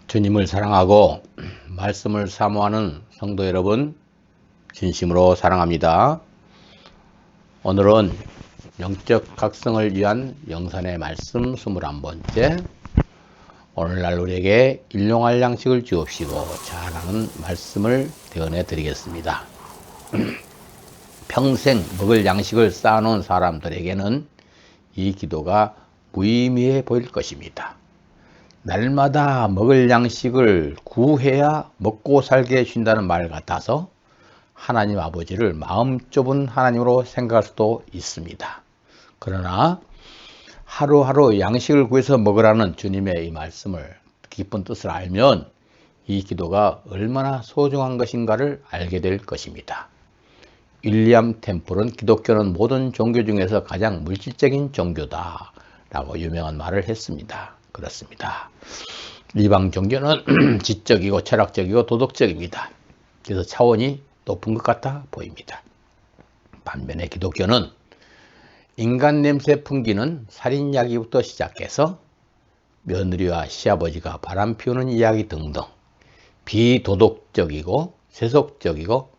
주님을 사랑하고 말씀을 사모하는 성도 여러분, 진심으로 사랑합니다. 오늘은 영적 각성을 위한 영산의 말씀 21번째, 오늘날 우리에게 일용할 양식을 주옵시고 잘하는 말씀을 대언해 드리겠습니다. 평생 먹을 양식을 쌓아놓은 사람들에게는 이 기도가 무의미해 보일 것입니다. 날마다 먹을 양식을 구해야 먹고 살게 해준다는 말 같아서 하나님 아버지를 마음 좁은 하나님으로 생각할 수도 있습니다. 그러나 하루하루 양식을 구해서 먹으라는 주님의 이 말씀을, 깊은 뜻을 알면 이 기도가 얼마나 소중한 것인가를 알게 될 것입니다. 윌리엄 템플은 기독교는 모든 종교 중에서 가장 물질적인 종교다 라고 유명한 말을 했습니다. 그렇습니다. 이방 종교는 지적이고 철학적이고 도덕적입니다. 그래서 차원이 높은 것 같아 보입니다. 반면에 기독교는 인간 냄새 풍기는 살인 이야기부터 시작해서 며느리와 시아버지가 바람 피우는 이야기 등등 비도덕적이고 세속적이고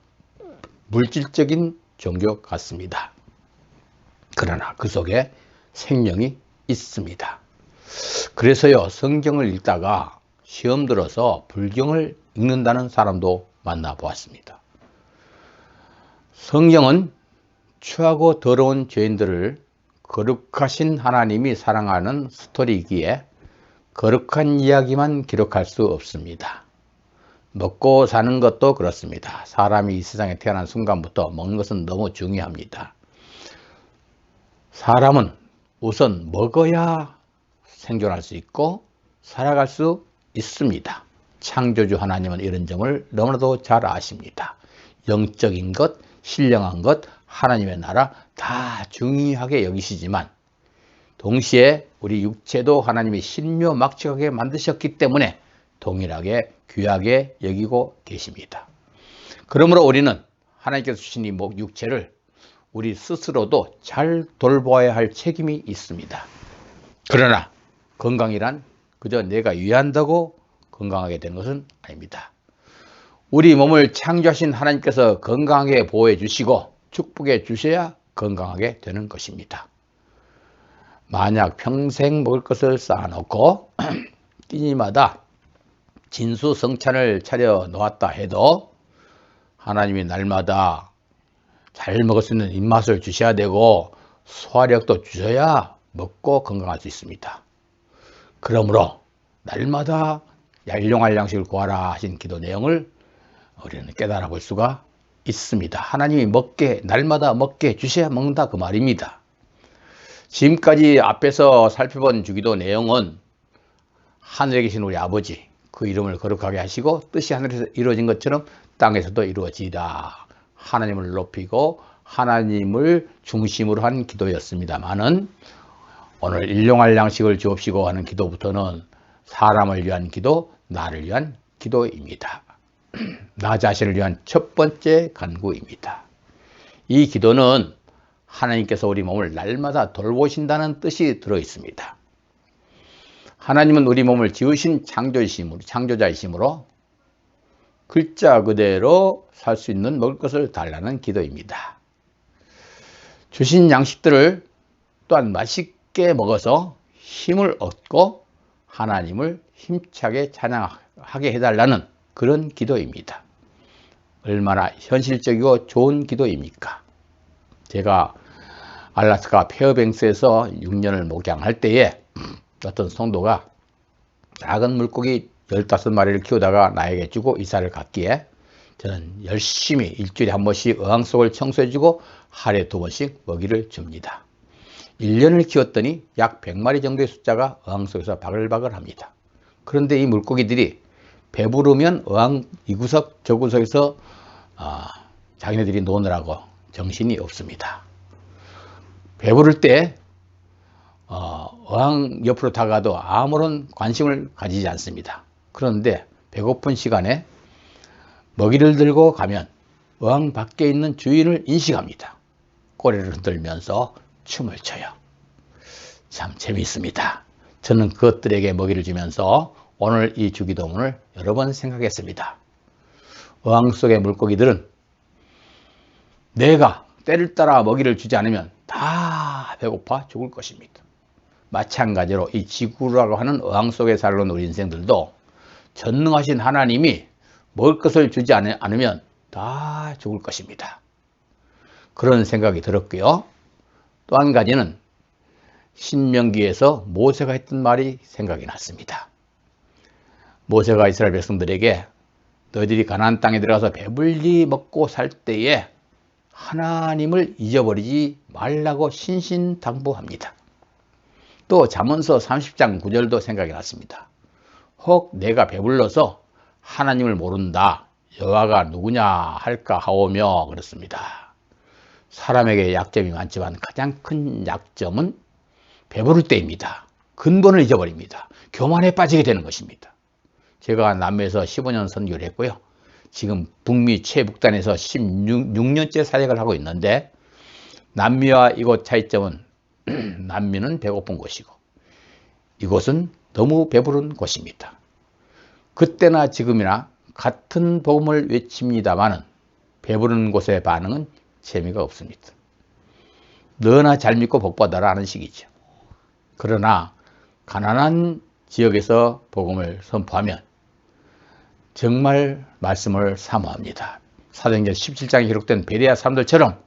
물질적인 종교 같습니다. 그러나 그 속에 생명이 있습니다. 그래서요, 성경을 읽다가 시험 들어서 불경을 읽는다는 사람도 만나보았습니다. 성경은 추하고 더러운 죄인들을 거룩하신 하나님이 사랑하는 스토리이기에 거룩한 이야기만 기록할 수 없습니다. 먹고 사는 것도 그렇습니다. 사람이 이 세상에 태어난 순간부터 먹는 것은 너무 중요합니다. 사람은 우선 먹어야 생존할 수 있고 살아갈 수 있습니다. 창조주 하나님은 이런 점을 너무나도 잘 아십니다. 영적인 것, 신령한 것, 하나님의 나라 다 중요하게 여기시지만 동시에 우리 육체도 하나님이 신묘막측하게 만드셨기 때문에 동일하게 귀하게 여기고 계십니다. 그러므로 우리는 하나님께서 주신 이 육체를 우리 스스로도 잘 돌보아야 할 책임이 있습니다. 그러나 건강이란 그저 내가 위한다고 건강하게 되는 것은 아닙니다. 우리 몸을 창조하신 하나님께서 건강하게 보호해 주시고 축복해 주셔야 건강하게 되는 것입니다. 만약 평생 먹을 것을 쌓아놓고 끼니마다 진수성찬을 차려 놓았다 해도 하나님이 날마다 잘 먹을 수 있는 입맛을 주셔야 되고 소화력도 주셔야 먹고 건강할 수 있습니다. 그러므로 날마다 일용할 양식을 구하라 하신 기도 내용을 우리는 깨달아 볼 수가 있습니다. 하나님이 날마다 먹게 주셔야 먹는다 그 말입니다. 지금까지 앞에서 살펴본 주기도 내용은 하늘에 계신 우리 아버지, 그 이름을 거룩하게 하시고 뜻이 하늘에서 이루어진 것처럼 땅에서도 이루어지라, 하나님을 높이고 하나님을 중심으로 한 기도였습니다만은 오늘 일용할 양식을 주옵시고 하는 기도부터는 사람을 위한 기도, 나를 위한 기도입니다. 나 자신을 위한 첫 번째 간구입니다. 이 기도는 하나님께서 우리 몸을 날마다 돌보신다는 뜻이 들어 있습니다. 하나님은 우리 몸을 지으신 창조자이시므로 글자 그대로 살 수 있는 먹을 것을 달라는 기도입니다. 주신 양식들을 또한 맛있게 먹어서 힘을 얻고 하나님을 힘차게 찬양하게 해달라는 그런 기도입니다. 얼마나 현실적이고 좋은 기도입니까? 제가 알래스카 페어뱅스에서 6년을 목양할 때에 어떤 성도가 작은 물고기 15마리를 키우다가 나에게 주고 이사를 갔기에 저는 열심히 일주일에 한 번씩 어항 속을 청소해주고 하루에 2번씩 먹이를 줍니다. 1년을 키웠더니 약 100마리 정도의 숫자가 어항 속에서 바글바글 합니다. 그런데 이 물고기들이 배부르면 어항 이 구석 저 구석에서 자기네들이 노느라고 정신이 없습니다. 배부를 때 어항 옆으로 다가도 아무런 관심을 가지지 않습니다. 그런데 배고픈 시간에 먹이를 들고 가면 어항 밖에 있는 주인을 인식합니다. 꼬리를 흔들면서 춤을 춰요. 참 재미있습니다. 저는 그것들에게 먹이를 주면서 오늘 이 주기도문을 여러 번 생각했습니다. 어항 속의 물고기들은 내가 때를 따라 먹이를 주지 않으면 다 배고파 죽을 것입니다. 마찬가지로 이 지구라고 하는 어항 속에 살는 우리 인생들도 전능하신 하나님이 먹을 것을 주지 않으면 다 죽을 것입니다. 그런 생각이 들었고요. 또 한 가지는 신명기에서 모세가 했던 말이 생각이 났습니다. 모세가 이스라엘 백성들에게 너희들이 가나안 땅에 들어가서 배불리 먹고 살 때에 하나님을 잊어버리지 말라고 신신당부합니다. 또 잠언서 30장 9절도 생각이 났습니다. 혹 내가 배불러서 하나님을 모른다. 여호와가 누구냐 할까 하오며 그렇습니다. 사람에게 약점이 많지만 가장 큰 약점은 배부를 때입니다. 근본을 잊어버립니다. 교만에 빠지게 되는 것입니다. 제가 남미에서 15년 선교를 했고요. 지금 북미 최북단에서 16년째 사역을 하고 있는데 남미와 이곳 차이점은 남미는 배고픈 곳이고 이곳은 너무 배부른 곳입니다. 그때나 지금이나 같은 복음을 외칩니다마는 배부른 곳의 반응은 재미가 없습니다. 너나 잘 믿고 복받아라 하는 식이죠. 그러나 가난한 지역에서 복음을 선포하면 정말 말씀을 사모합니다. 사도행전 17장에 기록된 베레아 사람들처럼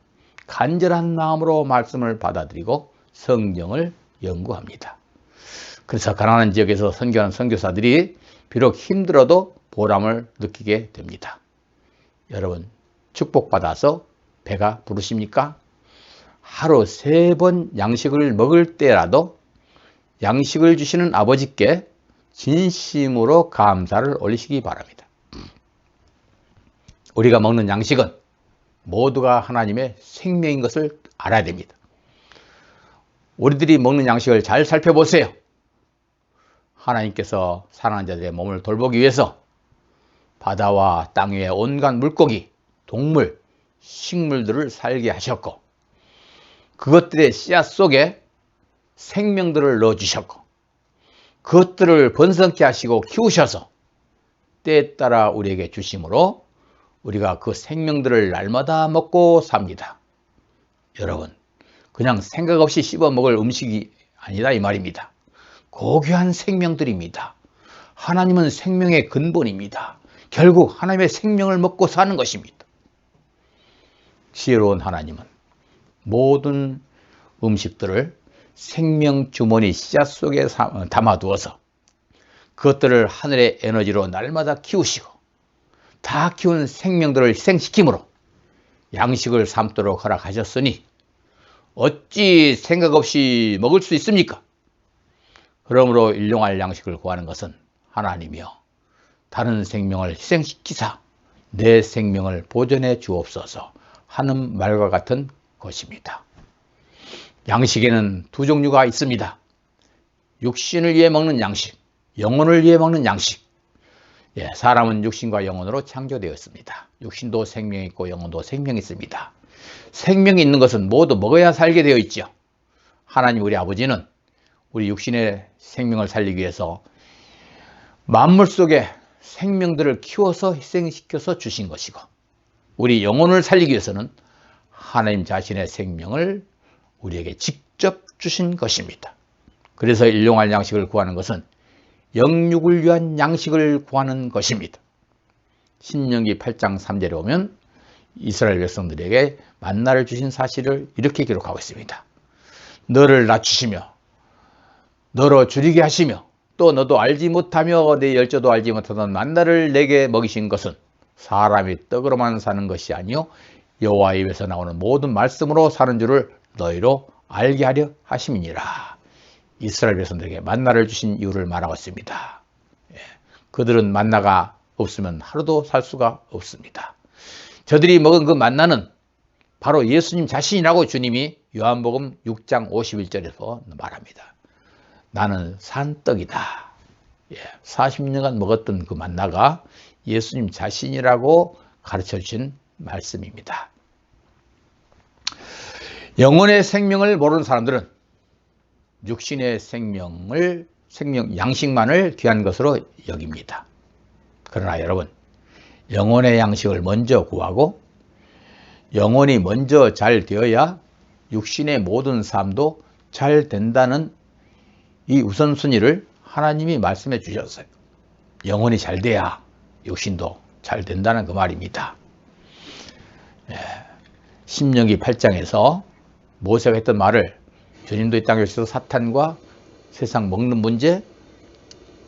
간절한 마음으로 말씀을 받아들이고 성경을 연구합니다. 그래서 가난한 지역에서 선교하는 선교사들이 비록 힘들어도 보람을 느끼게 됩니다. 여러분 축복받아서 배가 부르십니까? 하루 3번 양식을 먹을 때라도 양식을 주시는 아버지께 진심으로 감사를 올리시기 바랍니다. 우리가 먹는 양식은 모두가 하나님의 생명인 것을 알아야 됩니다. 우리들이 먹는 양식을 잘 살펴보세요. 하나님께서 사랑하는 자들의 몸을 돌보기 위해서 바다와 땅 위의 온갖 물고기, 동물, 식물들을 살게 하셨고 그것들의 씨앗 속에 생명들을 넣어주셨고 그것들을 번성케 하시고 키우셔서 때에 따라 우리에게 주심으로 우리가 그 생명들을 날마다 먹고 삽니다. 여러분 그냥 생각 없이 씹어 먹을 음식이 아니다 이 말입니다. 고귀한 생명들입니다. 하나님은 생명의 근본입니다. 결국 하나님의 생명을 먹고 사는 것입니다. 지혜로운 하나님은 모든 음식들을 생명 주머니 씨앗 속에 담아두어서 그것들을 하늘의 에너지로 날마다 키우시고 다 키운 생명들을 희생시킴으로 양식을 삶도록 허락하셨으니 어찌 생각 없이 먹을 수 있습니까? 그러므로 일용할 양식을 구하는 것은 하나님이여 다른 생명을 희생시키사 내 생명을 보존해 주옵소서 하는 말과 같은 것입니다. 양식에는 두 종류가 있습니다. 육신을 위해 먹는 양식, 영혼을 위해 먹는 양식. 사람은 육신과 영혼으로 창조되었습니다. 육신도 생명이 있고 영혼도 생명이 있습니다. 생명이 있는 것은 모두 먹어야 살게 되어 있죠. 하나님 우리 아버지는 우리 육신의 생명을 살리기 위해서 만물 속에 생명들을 키워서 희생시켜서 주신 것이고 우리 영혼을 살리기 위해서는 하나님 자신의 생명을 우리에게 직접 주신 것입니다. 그래서 일용할 양식을 구하는 것은 영육을 위한 양식을 구하는 것입니다. 신명기 8장 3절에 보면 이스라엘 백성들에게 만나를 주신 사실을 이렇게 기록하고 있습니다. 너를 낮추시며 너로 줄이게 하시며 또 너도 알지 못하며 내 열조도 알지 못하던 만나를 내게 먹이신 것은 사람이 떡으로만 사는 것이 아니요 여호와 입에서 나오는 모든 말씀으로 사는 줄을 너희로 알게 하려 하심이니라. 이스라엘 백성들에게 만나를 주신 이유를 말하고 있습니다. 그들은 만나가 없으면 하루도 살 수가 없습니다. 저들이 먹은 그 만나는 바로 예수님 자신이라고 주님이 요한복음 6장 51절에서 말합니다. 나는 산떡이다. 40년간 먹었던 그 만나가 예수님 자신이라고 가르쳐 주신 말씀입니다. 영혼의 생명을 모르는 사람들은 육신의 생명을 양식만을 귀한 것으로 여깁니다. 그러나 여러분, 영혼의 양식을 먼저 구하고 영혼이 먼저 잘 되어야 육신의 모든 삶도 잘 된다는 이 우선순위를 하나님이 말씀해 주셨어요. 영혼이 잘 돼야 육신도 잘 된다는 그 말입니다. 신명기 8장에서 모세가 했던 말을 주님도 이 땅에 오셔서 사탄과 세상 먹는 문제,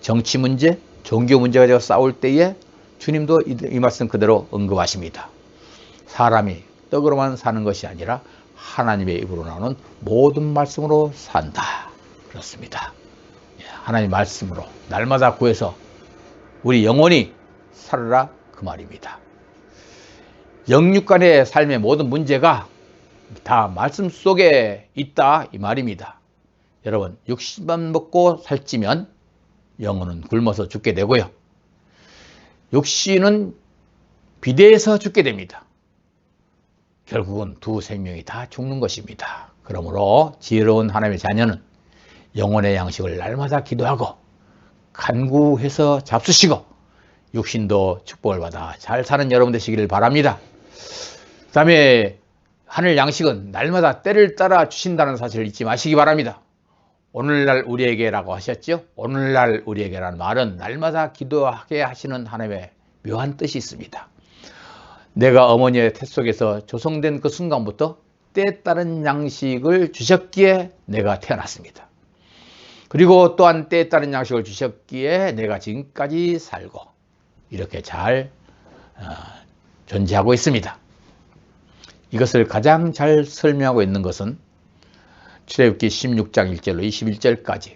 정치 문제, 종교 문제 가지고 싸울 때에 주님도 이 말씀 그대로 언급하십니다. 사람이 떡으로만 사는 것이 아니라 하나님의 입으로 나오는 모든 말씀으로 산다. 그렇습니다. 하나님 말씀으로 날마다 구해서 우리 영혼이 살아라 그 말입니다. 영육간의 삶의 모든 문제가 다 말씀 속에 있다 이 말입니다. 여러분, 육신만 먹고 살찌면 영혼은 굶어서 죽게 되고요. 육신은 비대해서 죽게 됩니다. 결국은 두 생명이 다 죽는 것입니다. 그러므로 지혜로운 하나님의 자녀는 영혼의 양식을 날마다 기도하고 간구해서 잡수시고 육신도 축복을 받아 잘 사는 여러분 되시기를 바랍니다. 그 다음에 하늘 양식은 날마다 때를 따라 주신다는 사실을 잊지 마시기 바랍니다. 오늘날 우리에게라고 하셨죠? 오늘날 우리에게라는 말은 날마다 기도하게 하시는 하나님의 묘한 뜻이 있습니다. 내가 어머니의 태 속에서 조성된 그 순간부터 때에 따른 양식을 주셨기에 내가 태어났습니다. 그리고 또한 때에 따른 양식을 주셨기에 내가 지금까지 살고 이렇게 잘 존재하고 있습니다. 이것을 가장 잘 설명하고 있는 것은 출애굽기 16장 1절로 21절까지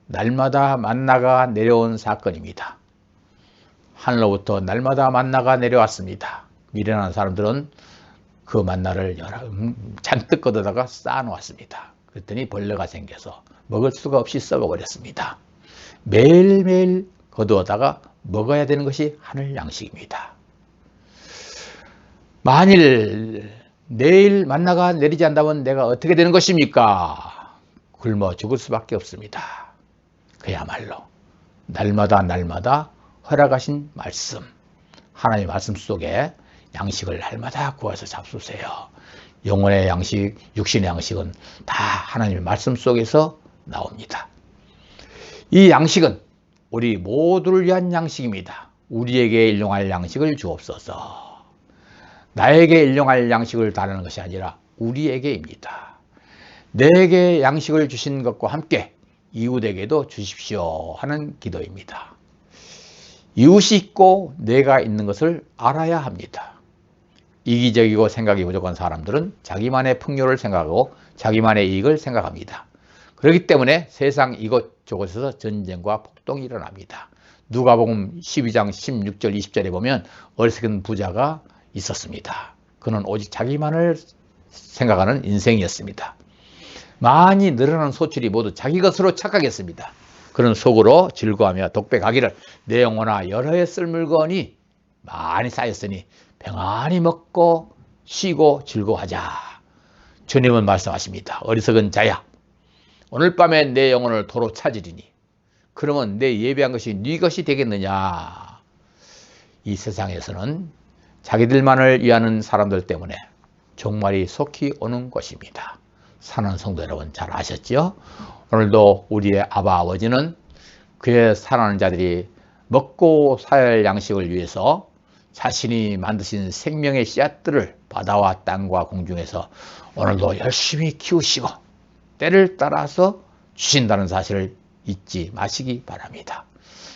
날마다 만나가 내려온 사건입니다. 하늘로부터 날마다 만나가 내려왔습니다. 미련한 사람들은 그 만나를 잔뜩 걷어다가 쌓아놓았습니다. 그랬더니 벌레가 생겨서 먹을 수가 없이 썩어버렸습니다. 매일매일 거두어다가 먹어야 되는 것이 하늘 양식입니다. 만일 내일 만나가 내리지 않다면 내가 어떻게 되는 것입니까? 굶어 죽을 수밖에 없습니다. 그야말로 날마다 허락하신 말씀, 하나님의 말씀 속에 양식을 날마다 구해서 잡수세요. 영혼의 양식, 육신의 양식은 다 하나님의 말씀 속에서 나옵니다. 이 양식은 우리 모두를 위한 양식입니다. 우리에게 일용할 양식을 주옵소서. 나에게 일용할 양식을 달라는 것이 아니라 우리에게입니다. 내게 양식을 주신 것과 함께 이웃에게도 주십시오 하는 기도입니다. 이웃이 있고 내가 있는 것을 알아야 합니다. 이기적이고 생각이 부족한 사람들은 자기만의 풍요를 생각하고 자기만의 이익을 생각합니다. 그렇기 때문에 세상 이곳저곳에서 전쟁과 폭동이 일어납니다. 누가복음 12장 16절 20절에 보면 어리석은 부자가 있었습니다. 그는 오직 자기만을 생각하는 인생이었습니다. 많이 늘어난 소출이 모두 자기 것으로 착각했습니다. 그런 속으로 즐거워하며 독백하기를 내 영혼아 여러 해 쓸 물건이 많이 쌓였으니 평안히 먹고 쉬고 즐거워하자. 주님은 말씀하십니다. 어리석은 자야, 오늘 밤에 내 영혼을 도로 찾으리니 그러면 내 예배한 것이 네 것이 되겠느냐. 이 세상에서는 자기들만을 위하는 사람들 때문에 종말이 속히 오는 것입니다. 사랑하는 성도 여러분 잘 아셨죠? 오늘도 우리의 아바 아버지는 그의 사랑하는 자들이 먹고 살아야 할 양식을 위해서 자신이 만드신 생명의 씨앗들을 바다와 땅과 공중에서 오늘도 열심히 키우시고 때를 따라서 주신다는 사실을 잊지 마시기 바랍니다.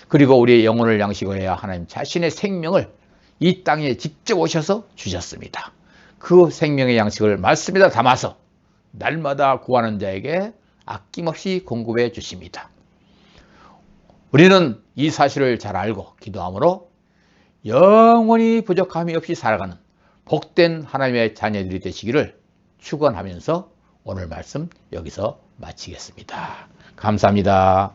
그리고 우리의 영혼을 양식으로 해야 하나님 자신의 생명을 이 땅에 직접 오셔서 주셨습니다. 그 생명의 양식을 말씀에다 담아서 날마다 구하는 자에게 아낌없이 공급해 주십니다. 우리는 이 사실을 잘 알고 기도함으로 영원히 부족함이 없이 살아가는 복된 하나님의 자녀들이 되시기를 축원하면서 오늘 말씀 여기서 마치겠습니다. 감사합니다.